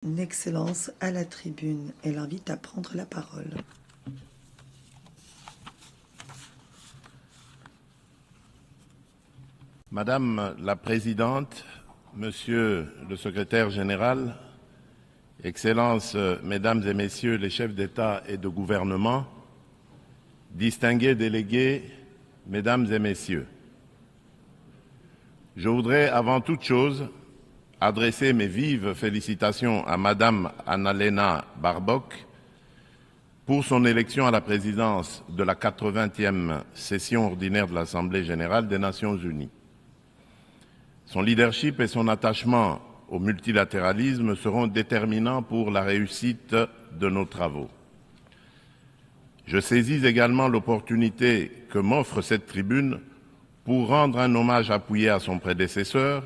Une Excellence à la tribune et l'invite à prendre la parole. Madame la Présidente, Monsieur le Secrétaire général, Excellences, Mesdames et Messieurs les chefs d'État et de gouvernement, distingués délégués, Mesdames et Messieurs, je voudrais avant toute chose adresser mes vives félicitations à Madame Annalena Baerbock pour son élection à la présidence de la 80e session ordinaire de l'Assemblée générale des Nations unies. Son leadership et son attachement au multilatéralisme seront déterminants pour la réussite de nos travaux. Je saisis également l'opportunité que m'offre cette tribune pour rendre un hommage appuyé à son prédécesseur,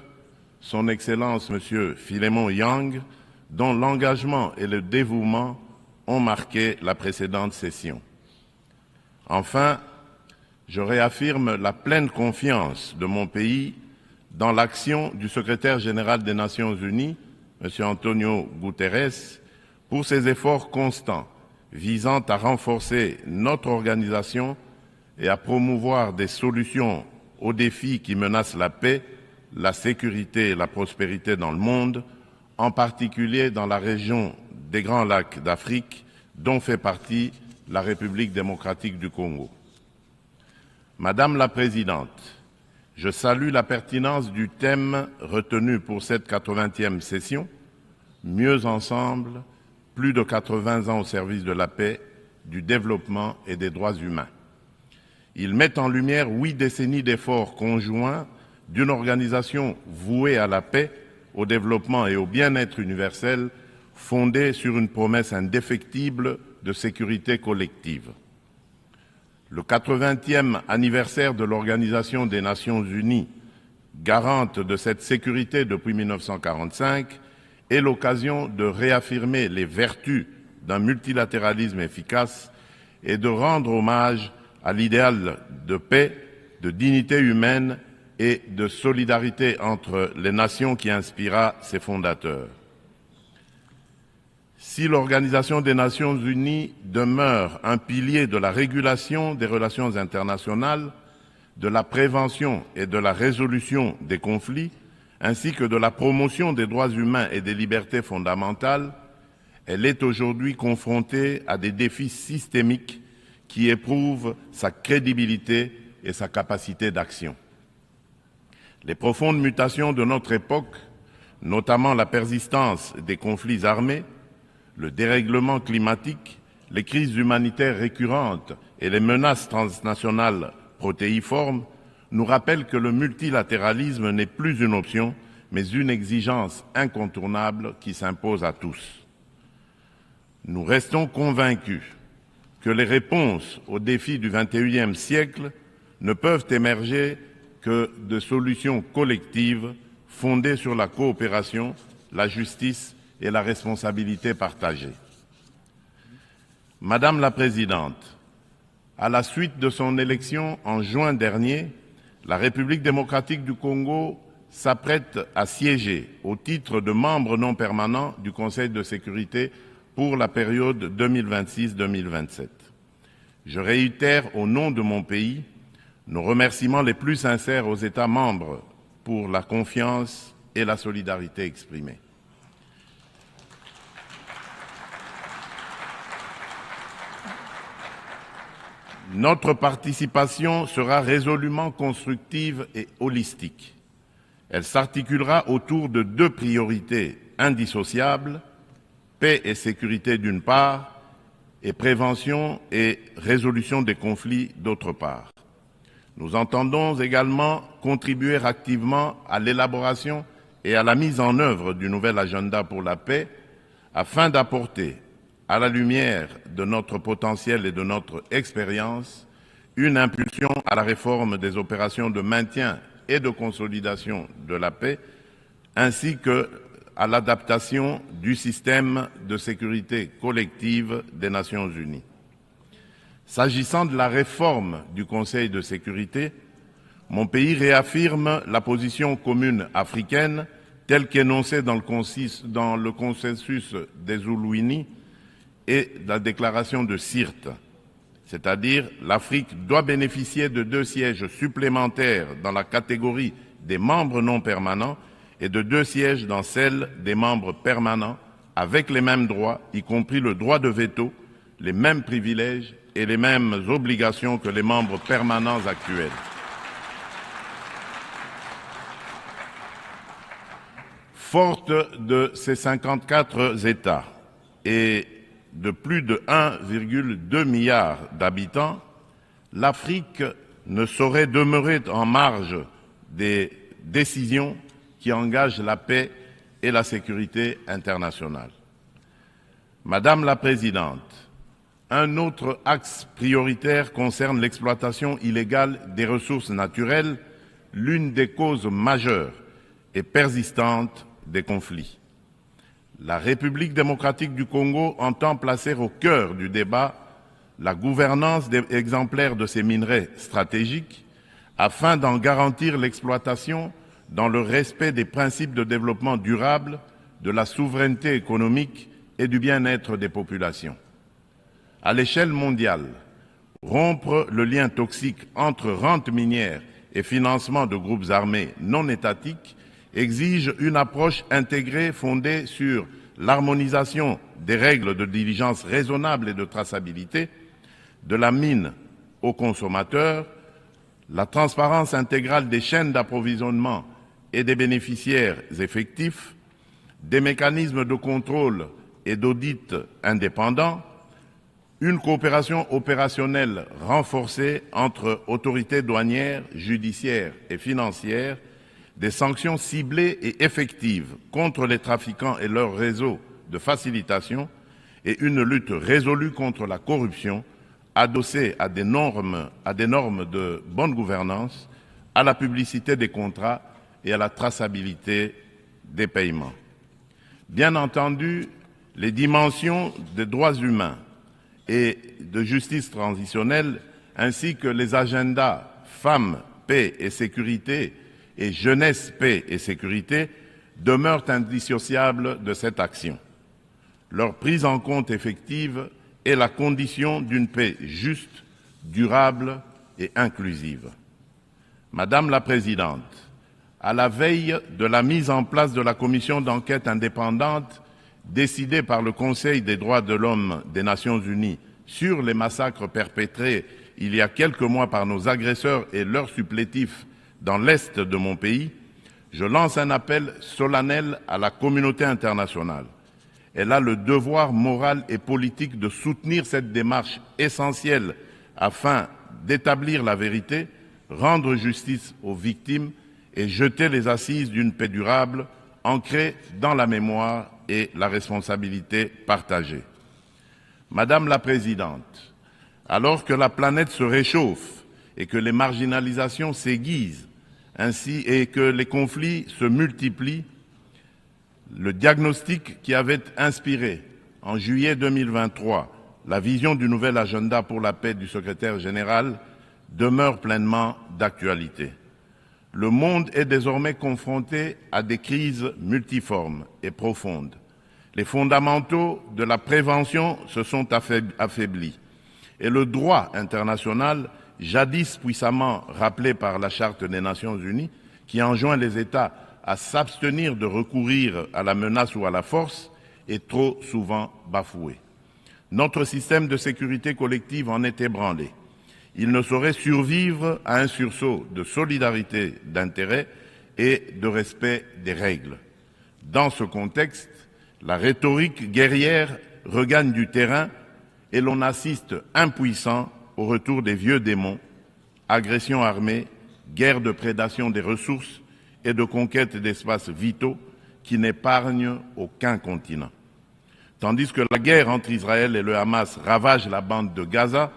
son Excellence M. Philémon Yang, dont l'engagement et le dévouement ont marqué la précédente session. Enfin, je réaffirme la pleine confiance de mon pays dans l'action du secrétaire général des Nations unies, M. Antonio Guterres, pour ses efforts constants visant à renforcer notre organisation et à promouvoir des solutions aux défis qui menacent la paix, la sécurité et la prospérité dans le monde, en particulier dans la région des Grands Lacs d'Afrique, dont fait partie la République démocratique du Congo. Madame la Présidente, je salue la pertinence du thème retenu pour cette 80e session, Mieux ensemble, plus de 80 ans au service de la paix, du développement et des droits humains. Il met en lumière 8 décennies d'efforts conjoints d'une organisation vouée à la paix, au développement et au bien-être universel, fondée sur une promesse indéfectible de sécurité collective. Le 80e anniversaire de l'Organisation des Nations Unies, garante de cette sécurité depuis 1945, est l'occasion de réaffirmer les vertus d'un multilatéralisme efficace et de rendre hommage à l'idéal de paix, de dignité humaine et de solidarité entre les nations qui inspira ses fondateurs. Si l'Organisation des Nations Unies demeure un pilier de la régulation des relations internationales, de la prévention et de la résolution des conflits, ainsi que de la promotion des droits humains et des libertés fondamentales, elle est aujourd'hui confrontée à des défis systémiques qui éprouvent sa crédibilité et sa capacité d'action. Les profondes mutations de notre époque, notamment la persistance des conflits armés, le dérèglement climatique, les crises humanitaires récurrentes et les menaces transnationales protéiformes nous rappellent que le multilatéralisme n'est plus une option, mais une exigence incontournable qui s'impose à tous. Nous restons convaincus que les réponses aux défis du XXIe siècle ne peuvent émerger que de solutions collectives fondées sur la coopération, la justice et la responsabilité partagée. Madame la Présidente, à la suite de son élection en juin dernier, la République démocratique du Congo s'apprête à siéger au titre de membre non permanent du Conseil de sécurité pour la période 2026-2027. Je réitère au nom de mon pays nos remerciements les plus sincères aux États membres pour la confiance et la solidarité exprimées. Notre participation sera résolument constructive et holistique. Elle s'articulera autour de 2 priorités indissociables, paix et sécurité d'une part, et prévention et résolution des conflits d'autre part. Nous entendons également contribuer activement à l'élaboration et à la mise en œuvre du nouvel agenda pour la paix afin d'apporter, à la lumière de notre potentiel et de notre expérience, une impulsion à la réforme des opérations de maintien et de consolidation de la paix, ainsi qu'à l'adaptation du système de sécurité collective des Nations unies. S'agissant de la réforme du Conseil de sécurité, mon pays réaffirme la position commune africaine tel qu'énoncé dans le consensus des Oulouini et la déclaration de Sirte, c'est-à-dire l'Afrique doit bénéficier de 2 sièges supplémentaires dans la catégorie des membres non permanents et de 2 sièges dans celle des membres permanents, avec les mêmes droits, y compris le droit de veto, les mêmes privilèges et les mêmes obligations que les membres permanents actuels. Forte de ces 54 États et de plus de 1,2 milliard d'habitants, l'Afrique ne saurait demeurer en marge des décisions qui engagent la paix et la sécurité internationale. Madame la Présidente, un autre axe prioritaire concerne l'exploitation illégale des ressources naturelles, l'une des causes majeures et persistantes des conflits. La République démocratique du Congo entend placer au cœur du débat la gouvernance exemplaire de ces minerais stratégiques afin d'en garantir l'exploitation dans le respect des principes de développement durable, de la souveraineté économique et du bien-être des populations. À l'échelle mondiale, rompre le lien toxique entre rente minière et financement de groupes armés non étatiques exige une approche intégrée fondée sur l'harmonisation des règles de diligence raisonnable et de traçabilité, de la mine aux consommateurs, la transparence intégrale des chaînes d'approvisionnement et des bénéficiaires effectifs, des mécanismes de contrôle et d'audit indépendants, une coopération opérationnelle renforcée entre autorités douanières, judiciaires et financières, des sanctions ciblées et effectives contre les trafiquants et leurs réseaux de facilitation et une lutte résolue contre la corruption adossée à des normes de bonne gouvernance, à la publicité des contrats et à la traçabilité des paiements. Bien entendu, les dimensions des droits humains et de justice transitionnelle ainsi que les agendas femmes, paix et sécurité et jeunesse, paix et sécurité demeurent indissociables de cette action. Leur prise en compte effective est la condition d'une paix juste, durable et inclusive. Madame la Présidente, à la veille de la mise en place de la commission d'enquête indépendante décidée par le Conseil des droits de l'homme des Nations Unies sur les massacres perpétrés il y a quelques mois par nos agresseurs et leurs supplétifs dans l'Est de mon pays, je lance un appel solennel à la communauté internationale. Elle a le devoir moral et politique de soutenir cette démarche essentielle afin d'établir la vérité, rendre justice aux victimes et jeter les assises d'une paix durable ancrée dans la mémoire et la responsabilité partagée. Madame la Présidente, alors que la planète se réchauffe et que les marginalisations s'aiguisent, ainsi et que les conflits se multiplient, le diagnostic qui avait inspiré en juillet 2023 la vision du nouvel agenda pour la paix du secrétaire général demeure pleinement d'actualité. Le monde est désormais confronté à des crises multiformes et profondes. Les fondamentaux de la prévention se sont affaiblis et le droit international, jadis puissamment rappelé par la Charte des Nations Unies, qui enjoint les États à s'abstenir de recourir à la menace ou à la force, est trop souvent bafoué. Notre système de sécurité collective en est ébranlé. Il ne saurait survivre à un sursaut de solidarité d'intérêt et de respect des règles. Dans ce contexte, la rhétorique guerrière regagne du terrain et l'on assiste impuissant au retour des vieux démons, agressions armées, guerre de prédation des ressources et de conquête d'espaces vitaux qui n'épargnent aucun continent. Tandis que la guerre entre Israël et le Hamas ravage la bande de Gaza,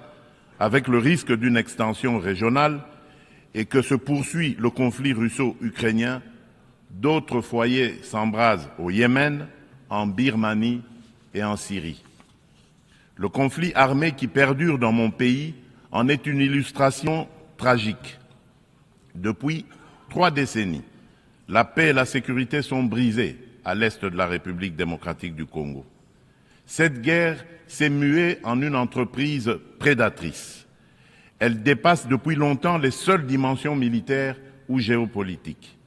avec le risque d'une extension régionale, et que se poursuit le conflit russo-ukrainien, d'autres foyers s'embrasent au Yémen, en Birmanie et en Syrie. Le conflit armé qui perdure dans mon pays en est une illustration tragique. Depuis 3 décennies, la paix et la sécurité sont brisées à l'est de la République démocratique du Congo. Cette guerre s'est muée en une entreprise prédatrice. Elle dépasse depuis longtemps les seules dimensions militaires ou géopolitiques.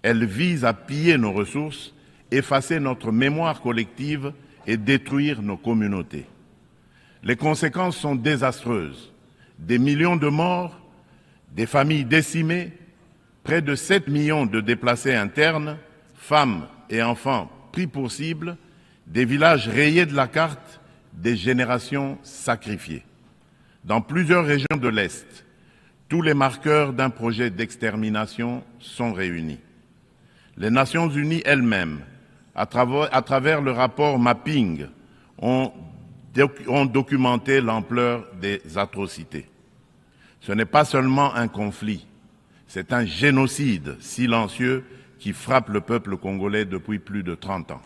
Elle vise à piller nos ressources, effacer notre mémoire collective et détruire nos communautés. Les conséquences sont désastreuses. Des millions de morts, des familles décimées, près de 7 millions de déplacés internes, femmes et enfants pris pour cible, des villages rayés de la carte, des générations sacrifiées. Dans plusieurs régions de l'Est, tous les marqueurs d'un projet d'extermination sont réunis. Les Nations Unies elles-mêmes, à travers le rapport Mapping, ont documenté l'ampleur des atrocités. Ce n'est pas seulement un conflit, c'est un génocide silencieux qui frappe le peuple congolais depuis plus de 30 ans.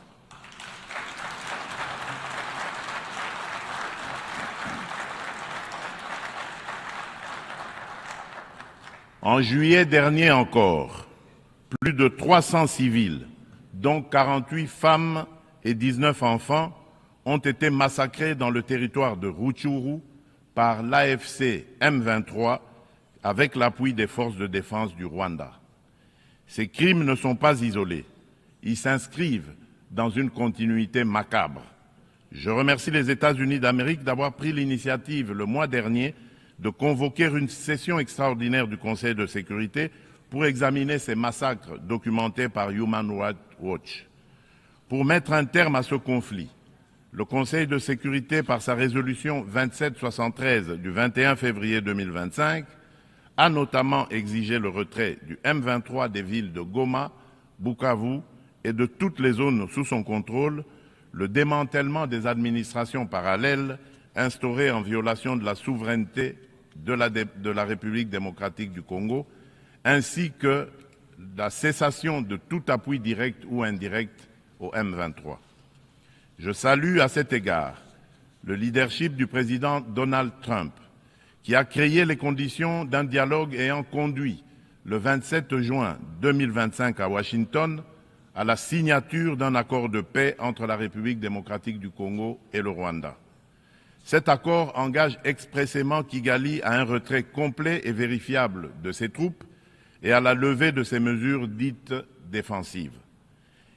En juillet dernier encore, plus de 300 civils, dont 48 femmes et 19 enfants, ont été massacrés dans le territoire de Rutshuru par l'AFC M23 avec l'appui des forces de défense du Rwanda. Ces crimes ne sont pas isolés, ils s'inscrivent dans une continuité macabre. Je remercie les États-Unis d'Amérique d'avoir pris l'initiative le mois dernier de convoquer une session extraordinaire du Conseil de sécurité pour examiner ces massacres documentés par Human Rights Watch. Pour mettre un terme à ce conflit, le Conseil de sécurité, par sa résolution 2773 du 21 février 2025, a notamment exigé le retrait du M23 des villes de Goma, Bukavu et de toutes les zones sous son contrôle, le démantèlement des administrations parallèles instaurées en violation de la souveraineté de la République démocratique du Congo, ainsi que la cessation de tout appui direct ou indirect au M23. Je salue à cet égard le leadership du président Donald Trump, qui a créé les conditions d'un dialogue ayant conduit le 27 juin 2025 à Washington à la signature d'un accord de paix entre la République démocratique du Congo et le Rwanda. Cet accord engage expressément Kigali à un retrait complet et vérifiable de ses troupes et à la levée de ses mesures dites défensives.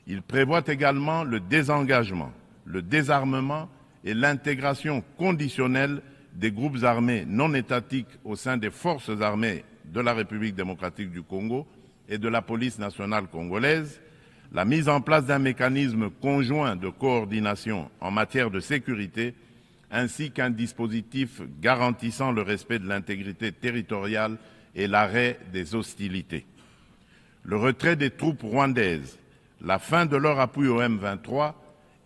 Il prévoit également le désengagement, le désarmement et l'intégration conditionnelle des groupes armés non étatiques au sein des forces armées de la République démocratique du Congo et de la police nationale congolaise, la mise en place d'un mécanisme conjoint de coordination en matière de sécurité, ainsi qu'un dispositif garantissant le respect de l'intégrité territoriale et l'arrêt des hostilités. Le retrait des troupes rwandaises, la fin de leur appui au M23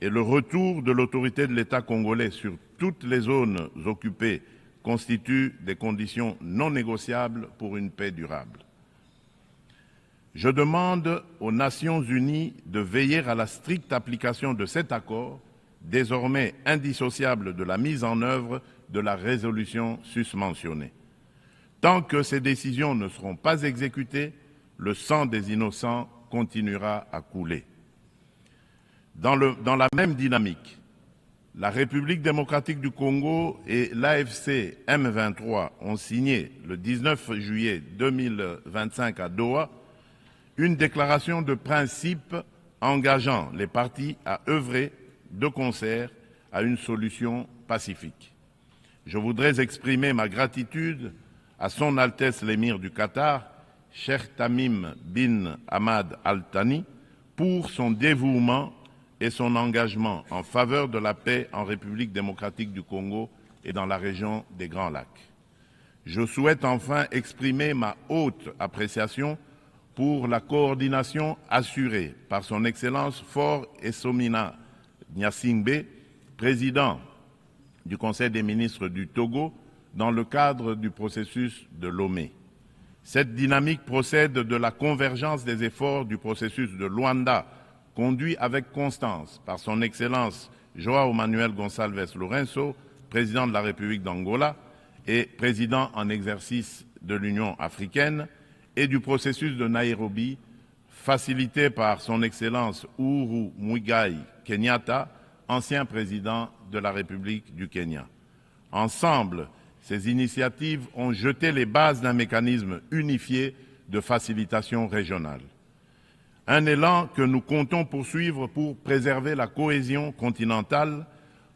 et le retour de l'autorité de l'État congolais sur toutes les zones occupées constituent des conditions non négociables pour une paix durable. Je demande aux Nations Unies de veiller à la stricte application de cet accord, désormais indissociable de la mise en œuvre de la résolution susmentionnée. Tant que ces décisions ne seront pas exécutées, le sang des innocents continuera à couler. Dans la même dynamique, la République démocratique du Congo et l'AFC M23 ont signé le 19 juillet 2025 à Doha une déclaration de principe engageant les parties à œuvrer de concert à une solution pacifique. Je voudrais exprimer ma gratitude à Son Altesse l'Émir du Qatar, Cheikh Tamim bin Hamad Al Thani, pour son dévouement et son engagement en faveur de la paix en République démocratique du Congo et dans la région des Grands Lacs. Je souhaite enfin exprimer ma haute appréciation pour la coordination assurée par son Excellence Faure Essomina Gnassingbé, président du Conseil des ministres du Togo, dans le cadre du processus de Lomé. Cette dynamique procède de la convergence des efforts du processus de Luanda, conduit avec constance par son Excellence João Manuel Gonçalves Lourenço, président de la République d'Angola et président en exercice de l'Union africaine, et du processus de Nairobi, facilité par son Excellence Uhuru Muigai Kenyatta, ancien président de la République du Kenya. Ensemble, ces initiatives ont jeté les bases d'un mécanisme unifié de facilitation régionale. Un élan que nous comptons poursuivre pour préserver la cohésion continentale,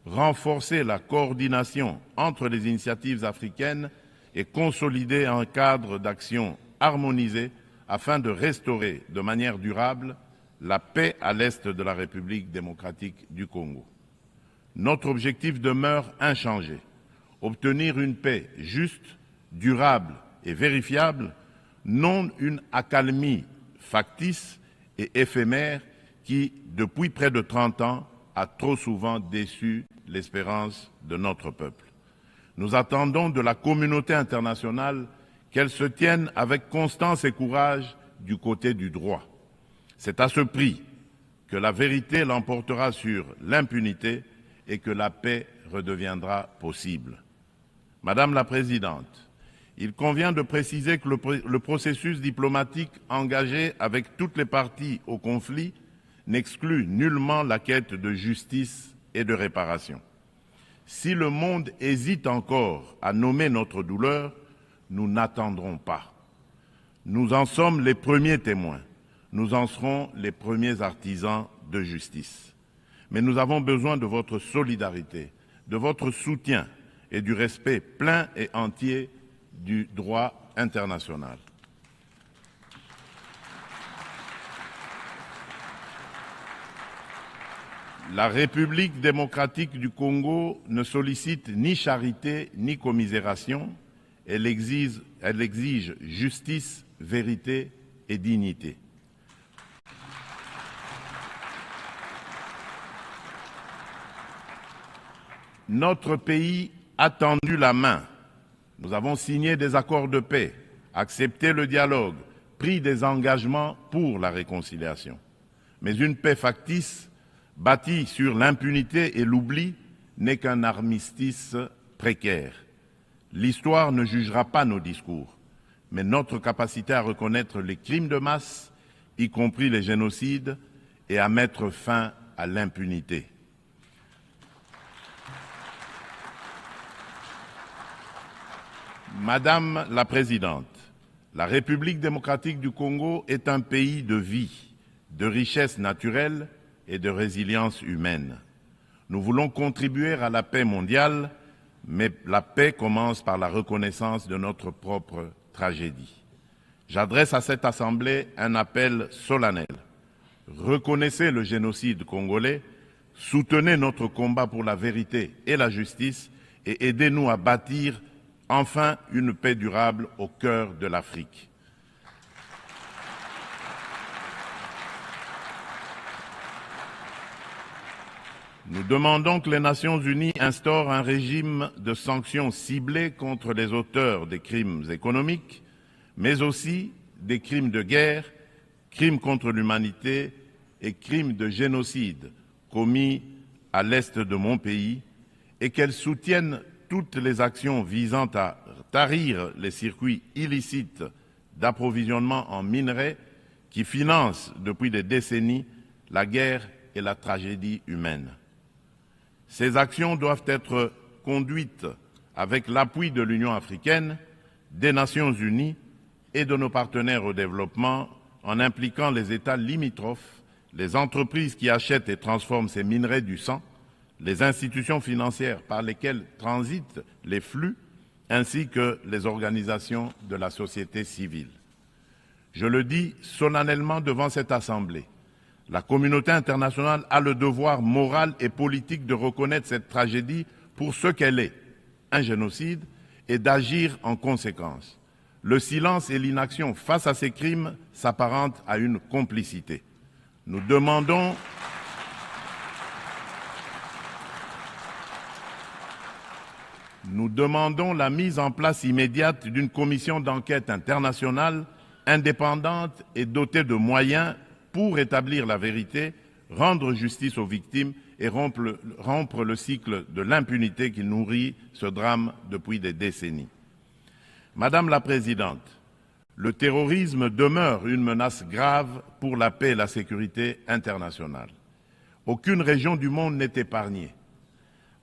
renforcer la coordination entre les initiatives africaines et consolider un cadre d'action harmonisé afin de restaurer de manière durable la paix à l'est de la République démocratique du Congo. Notre objectif demeure inchangé: obtenir une paix juste, durable et vérifiable, non une accalmie factice et éphémère qui, depuis près de 30 ans, a trop souvent déçu l'espérance de notre peuple. Nous attendons de la communauté internationale qu'elle se tienne avec constance et courage du côté du droit. C'est à ce prix que la vérité l'emportera sur l'impunité et que la paix redeviendra possible. Madame la Présidente, il convient de préciser que le processus diplomatique engagé avec toutes les parties au conflit n'exclut nullement la quête de justice et de réparation. Si le monde hésite encore à nommer notre douleur, nous n'attendrons pas. Nous en sommes les premiers témoins. Nous en serons les premiers artisans de justice. Mais nous avons besoin de votre solidarité, de votre soutien et du respect plein et entier du droit international. La République démocratique du Congo ne sollicite ni charité ni commisération. Elle exige justice, vérité et dignité. Notre pays a tendu la main. Nous avons signé des accords de paix, accepté le dialogue, pris des engagements pour la réconciliation. Mais une paix factice, bâtie sur l'impunité et l'oubli, n'est qu'un armistice précaire. L'histoire ne jugera pas nos discours, mais notre capacité à reconnaître les crimes de masse, y compris les génocides, et à mettre fin à l'impunité. Madame la Présidente, la République démocratique du Congo est un pays de vie, de richesse naturelle et de résilience humaine. Nous voulons contribuer à la paix mondiale, mais la paix commence par la reconnaissance de notre propre tragédie. J'adresse à cette Assemblée un appel solennel. Reconnaissez le génocide congolais, soutenez notre combat pour la vérité et la justice et aidez-nous à bâtir enfin une paix durable au cœur de l'Afrique. Nous demandons que les Nations unies instaurent un régime de sanctions ciblées contre les auteurs des crimes économiques, mais aussi des crimes de guerre, crimes contre l'humanité et crimes de génocide commis à l'est de mon pays, et qu'elles soutiennent toutes les actions visant à tarir les circuits illicites d'approvisionnement en minerais qui financent depuis des décennies la guerre et la tragédie humaine. Ces actions doivent être conduites avec l'appui de l'Union africaine, des Nations unies et de nos partenaires au développement, en impliquant les États limitrophes, les entreprises qui achètent et transforment ces minerais du sang, les institutions financières par lesquelles transitent les flux, ainsi que les organisations de la société civile. Je le dis solennellement devant cette Assemblée, la communauté internationale a le devoir moral et politique de reconnaître cette tragédie pour ce qu'elle est, un génocide, et d'agir en conséquence. Le silence et l'inaction face à ces crimes s'apparentent à une complicité. Nous demandons la mise en place immédiate d'une commission d'enquête internationale indépendante et dotée de moyens pour établir la vérité, rendre justice aux victimes et rompre le cycle de l'impunité qui nourrit ce drame depuis des décennies. Madame la Présidente, le terrorisme demeure une menace grave pour la paix et la sécurité internationale. Aucune région du monde n'est épargnée.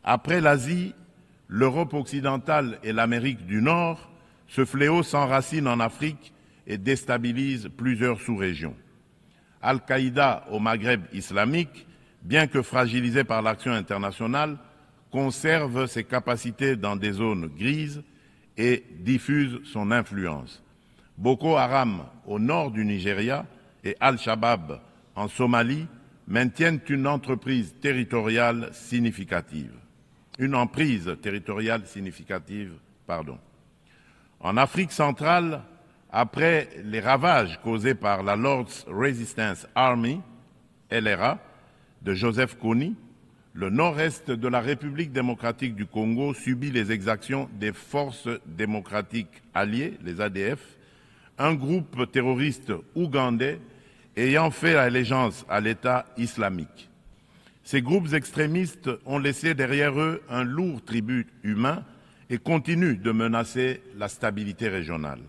Après l'Asie, l'Europe occidentale et l'Amérique du Nord, ce fléau s'enracine en Afrique et déstabilise plusieurs sous-régions. Al-Qaïda au Maghreb islamique, bien que fragilisé par l'action internationale, conserve ses capacités dans des zones grises et diffuse son influence. Boko Haram au nord du Nigeria et Al-Shabaab en Somalie maintiennent une emprise territoriale significative. En Afrique centrale, après les ravages causés par la Lord's Resistance Army, LRA, de Joseph Kony, le nord-est de la République démocratique du Congo subit les exactions des forces démocratiques alliées, les ADF, un groupe terroriste ougandais ayant fait allégeance à l'État islamique. Ces groupes extrémistes ont laissé derrière eux un lourd tribut humain et continuent de menacer la stabilité régionale.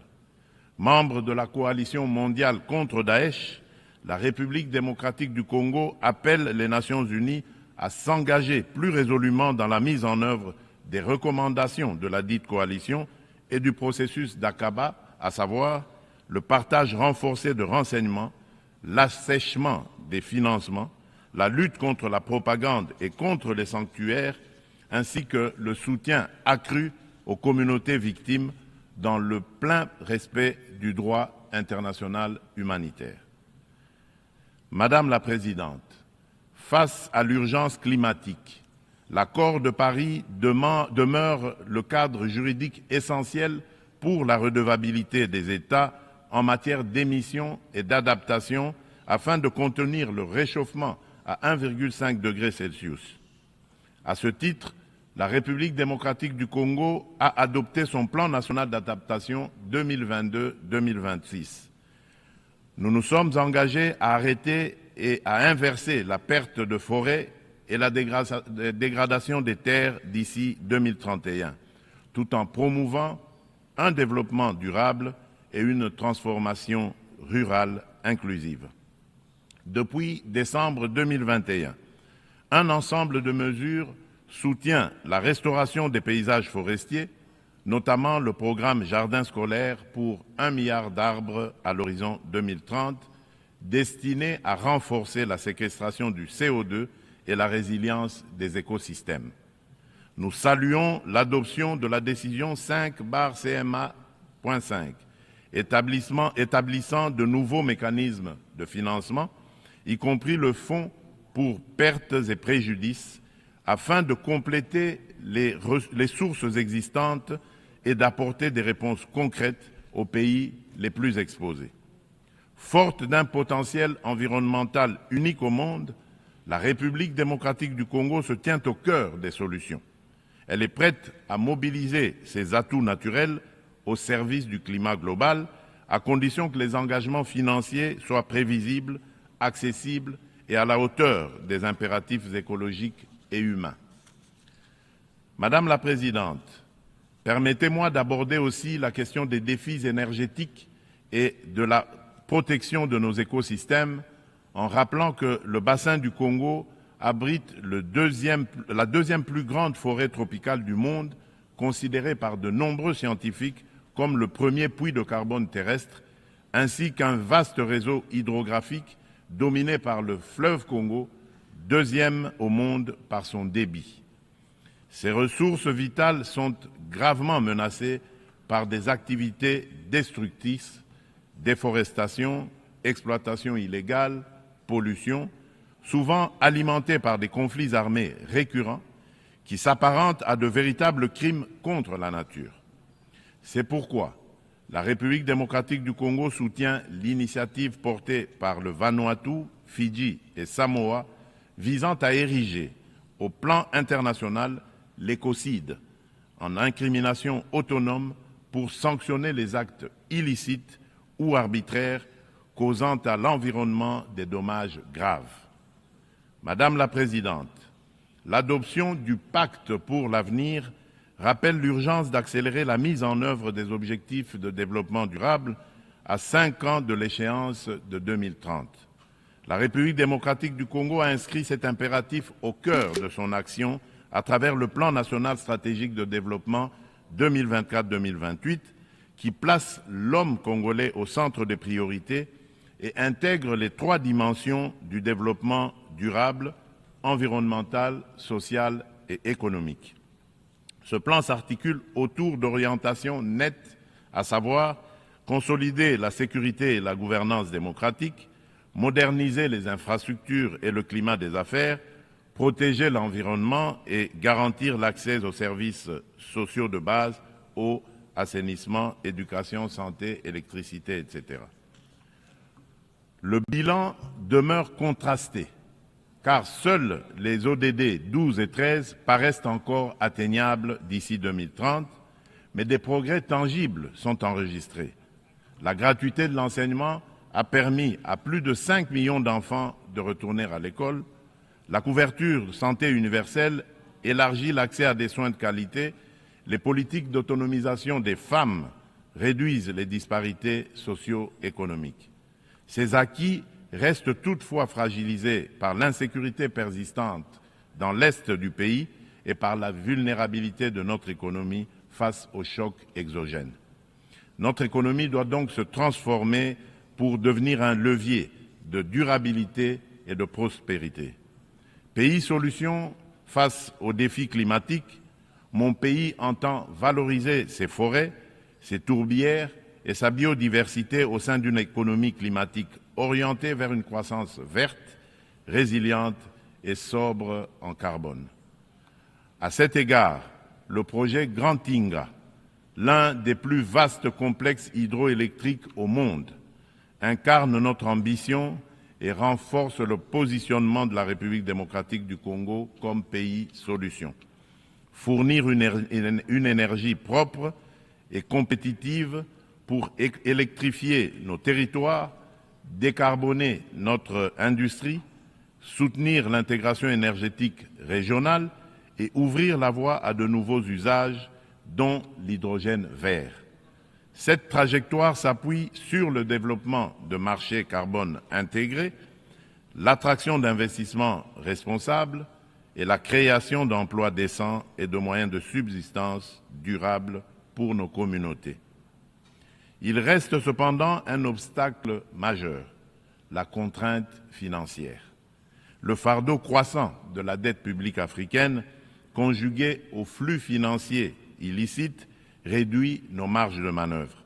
Membre de la coalition mondiale contre Daesh, la République démocratique du Congo appelle les Nations unies à s'engager plus résolument dans la mise en œuvre des recommandations de la dite coalition et du processus d'Aqaba, à savoir le partage renforcé de renseignements, l'assèchement des financements, la lutte contre la propagande et contre les sanctuaires, ainsi que le soutien accru aux communautés victimes dans le plein respect du droit international humanitaire. Madame la Présidente, face à l'urgence climatique, l'accord de Paris demeure le cadre juridique essentiel pour la redevabilité des États en matière d'émissions et d'adaptation afin de contenir le réchauffement à 1,5 degré Celsius. À ce titre, la République démocratique du Congo a adopté son plan national d'adaptation 2022-2026. Nous nous sommes engagés à arrêter et à inverser la perte de forêt et la dégradation des terres d'ici 2031, tout en promouvant un développement durable et une transformation rurale inclusive. Depuis décembre 2021, un ensemble de mesures soutient la restauration des paysages forestiers, notamment le programme Jardin scolaire pour 1 milliard d'arbres à l'horizon 2030, destiné à renforcer la séquestration du CO2 et la résilience des écosystèmes. Nous saluons l'adoption de la décision 5/CMA.5, établissant de nouveaux mécanismes de financement, y compris le fonds pour pertes et préjudices, afin de compléter les sources existantes et d'apporter des réponses concrètes aux pays les plus exposés. Forte d'un potentiel environnemental unique au monde, la République démocratique du Congo se tient au cœur des solutions. Elle est prête à mobiliser ses atouts naturels au service du climat global, à condition que les engagements financiers soient prévisibles, accessibles et à la hauteur des impératifs écologiques et humains. Madame la Présidente, permettez-moi d'aborder aussi la question des défis énergétiques et de la protection de nos écosystèmes en rappelant que le bassin du Congo abrite la deuxième plus grande forêt tropicale du monde, considérée par de nombreux scientifiques comme le premier puits de carbone terrestre, ainsi qu'un vaste réseau hydrographique dominé par le fleuve Congo, deuxième au monde par son débit. Ces ressources vitales sont gravement menacées par des activités destructrices, déforestation, exploitation illégale, pollution, souvent alimentées par des conflits armés récurrents qui s'apparentent à de véritables crimes contre la nature. C'est pourquoi la République démocratique du Congo soutient l'initiative portée par le Vanuatu, Fidji et Samoa visant à ériger au plan international l'écocide en incrimination autonome pour sanctionner les actes illicites ou arbitraires causant à l'environnement des dommages graves. Madame la Présidente, l'adoption du pacte pour l'avenir rappelle l'urgence d'accélérer la mise en œuvre des objectifs de développement durable à 5 ans de l'échéance de 2030. La République démocratique du Congo a inscrit cet impératif au cœur de son action à travers le plan national stratégique de développement 2024-2028 qui place l'homme congolais au centre des priorités et intègre les 3 dimensions du développement durable, environnemental, social et économique. Ce plan s'articule autour d'orientations nettes, à savoir consolider la sécurité et la gouvernance démocratique, moderniser les infrastructures et le climat des affaires, protéger l'environnement et garantir l'accès aux services sociaux de base, eau, assainissement, éducation, santé, électricité, etc. Le bilan demeure contrasté, car seuls les ODD 12 et 13 paraissent encore atteignables d'ici 2030, mais des progrès tangibles sont enregistrés. La gratuité de l'enseignement a permis à plus de 5 millions d'enfants de retourner à l'école. La couverture santé universelle élargit l'accès à des soins de qualité. Les politiques d'autonomisation des femmes réduisent les disparités socio-économiques. Ces acquis restent toutefois fragilisés par l'insécurité persistante dans l'est du pays et par la vulnérabilité de notre économie face aux chocs exogènes. Notre économie doit donc se transformer pour devenir un levier de durabilité et de prospérité. Pays solution face aux défis climatiques, mon pays entend valoriser ses forêts, ses tourbières et sa biodiversité au sein d'une économie climatique orientée vers une croissance verte, résiliente et sobre en carbone. À cet égard, le projet Grand Inga, l'un des plus vastes complexes hydroélectriques au monde, incarne notre ambition et renforce le positionnement de la République démocratique du Congo comme pays solution. Fournir une énergie propre et compétitive pour électrifier nos territoires, décarboner notre industrie, soutenir l'intégration énergétique régionale et ouvrir la voie à de nouveaux usages, dont l'hydrogène vert. Cette trajectoire s'appuie sur le développement de marchés carbone intégrés, l'attraction d'investissements responsables et la création d'emplois décents et de moyens de subsistance durables pour nos communautés. Il reste cependant un obstacle majeur, la contrainte financière. Le fardeau croissant de la dette publique africaine, conjugué aux flux financiers illicites, réduit nos marges de manœuvre.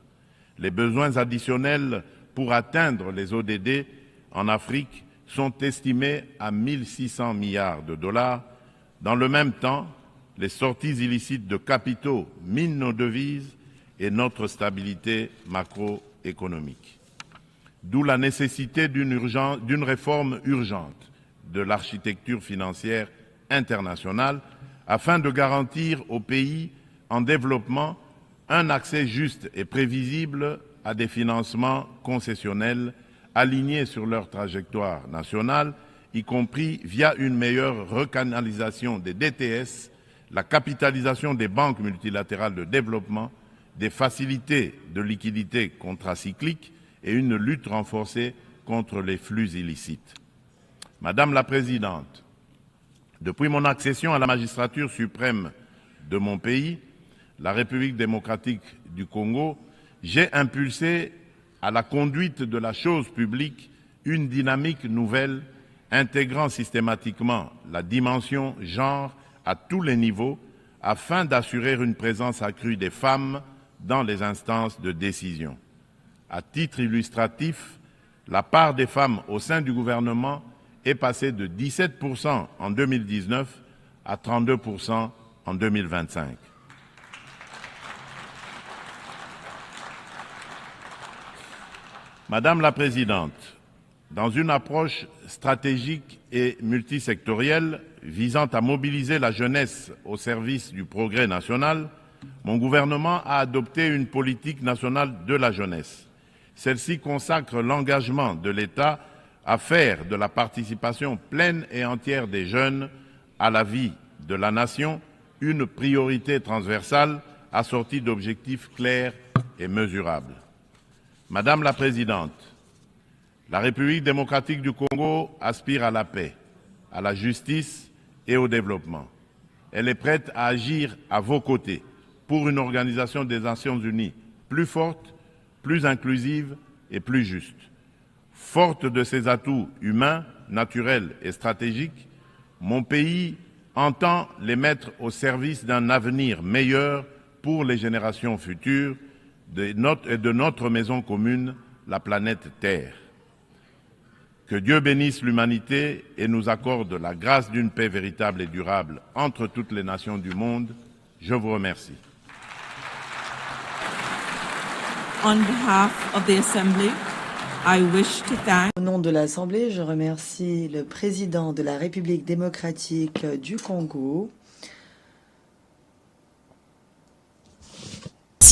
Les besoins additionnels pour atteindre les ODD en Afrique sont estimés à 1 600 milliards de dollars. Dans le même temps, les sorties illicites de capitaux minent nos devises et notre stabilité macroéconomique. D'où la nécessité d'une réforme urgente de l'architecture financière internationale afin de garantir aux pays en développement un accès juste et prévisible à des financements concessionnels alignés sur leur trajectoire nationale, y compris via une meilleure recanalisation des DTS, la capitalisation des banques multilatérales de développement, des facilités de liquidité contracycliques et une lutte renforcée contre les flux illicites. Madame la Présidente, depuis mon accession à la magistrature suprême de mon pays, la République démocratique du Congo, j'ai impulsé à la conduite de la chose publique une dynamique nouvelle intégrant systématiquement la dimension genre à tous les niveaux afin d'assurer une présence accrue des femmes dans les instances de décision. À titre illustratif, la part des femmes au sein du gouvernement est passée de 17% en 2019 à 32% en 2025. Madame la Présidente, dans une approche stratégique et multisectorielle visant à mobiliser la jeunesse au service du progrès national, mon gouvernement a adopté une politique nationale de la jeunesse. Celle-ci consacre l'engagement de l'État à faire de la participation pleine et entière des jeunes à la vie de la nation une priorité transversale assortie d'objectifs clairs et mesurables. Madame la Présidente, la République démocratique du Congo aspire à la paix, à la justice et au développement. Elle est prête à agir à vos côtés pour une organisation des Nations Unies plus forte, plus inclusive et plus juste. Forte de ses atouts humains, naturels et stratégiques, mon pays entend les mettre au service d'un avenir meilleur pour les générations futures et de notre maison commune, la planète Terre. Que Dieu bénisse l'humanité et nous accorde la grâce d'une paix véritable et durable entre toutes les nations du monde. Je vous remercie. On behalf of the Assembly, I wish to thank Au nom de l'Assemblée, je remercie le président de la République démocratique du Congo.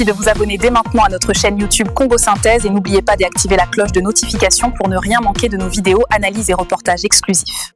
Merci de vous abonner dès maintenant à notre chaîne YouTube Congo Synthèse et n'oubliez pas d'activer la cloche de notification pour ne rien manquer de nos vidéos, analyses et reportages exclusifs.